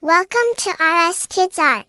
Welcome to RS Kids Art.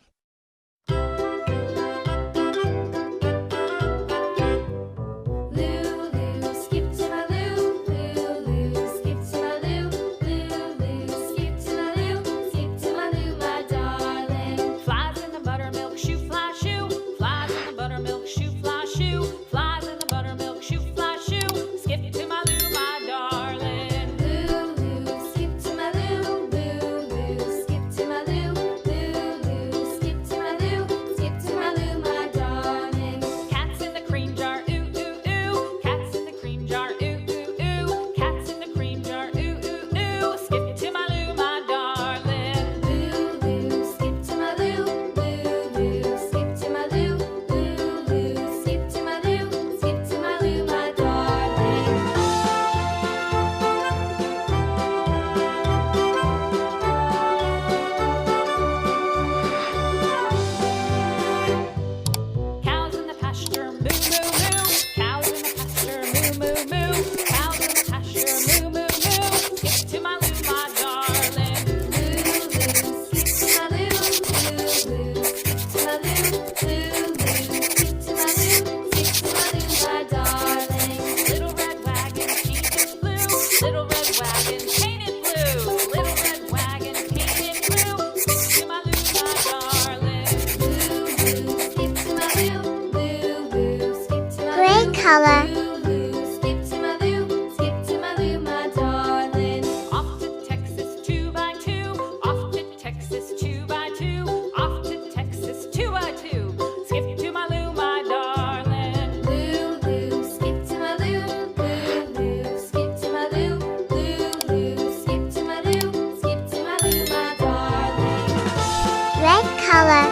Color. Skip to my loo, my darling. Off to Texas 2x2, off to Texas 2x2, off to Texas 2x2. Skip to my loo, my darling. Loo, loo, skip to my loo, loo, loo, skip to my loo, loo, loo, skip to my loo, skip to my loo, my darling. Red color.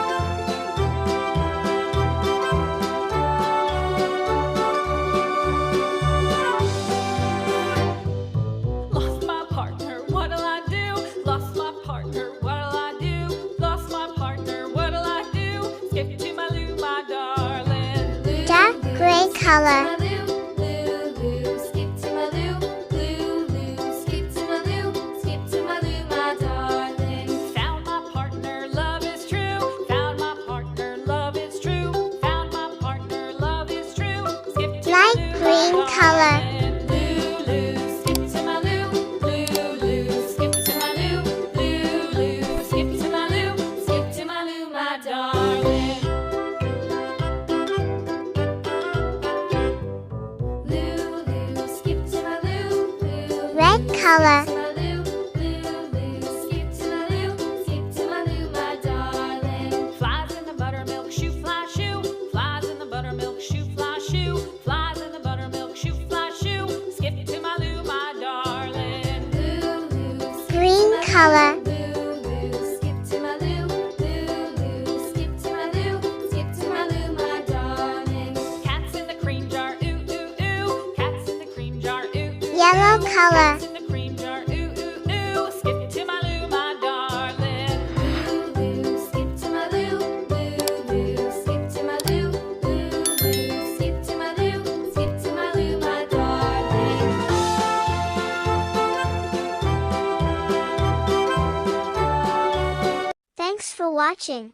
Dark gray color. Skip to my loo, loo, loo, skip to my loo, skip to my loo, my darling. Found my partner, love is true. Found my partner, love is true. Found my partner, love is true. Skip to light my loo, green my color. Loo, loo, skip to my loo, loo, loo, skip to my loo, loo, loo, skip to my loo, skip to my loo, my darling. Red color. Skip to my loo, my darling. Flies in the buttermilk shoe, fly shoe. Flies in the buttermilk shoe, fly shoe. Flies in the buttermilk shoe, fly shoe. Skip to my loo, my darling. Green color. Skip to my loo, loo, loo. Skip to my loo, skip to my loo, my darling. Cats in the cream jar, ooh, ooh, ooh. Cats in the cream jar, ooh, ooh. Yellow color. In the cream jar, ooh, ooh, ooh. Skip to my loo, my darling. Loo, loo, skip to my loo, loo, loo. Skip to my loo, loo, loo. Skip to my loo, skip to my loo, my darling. Thanks for watching.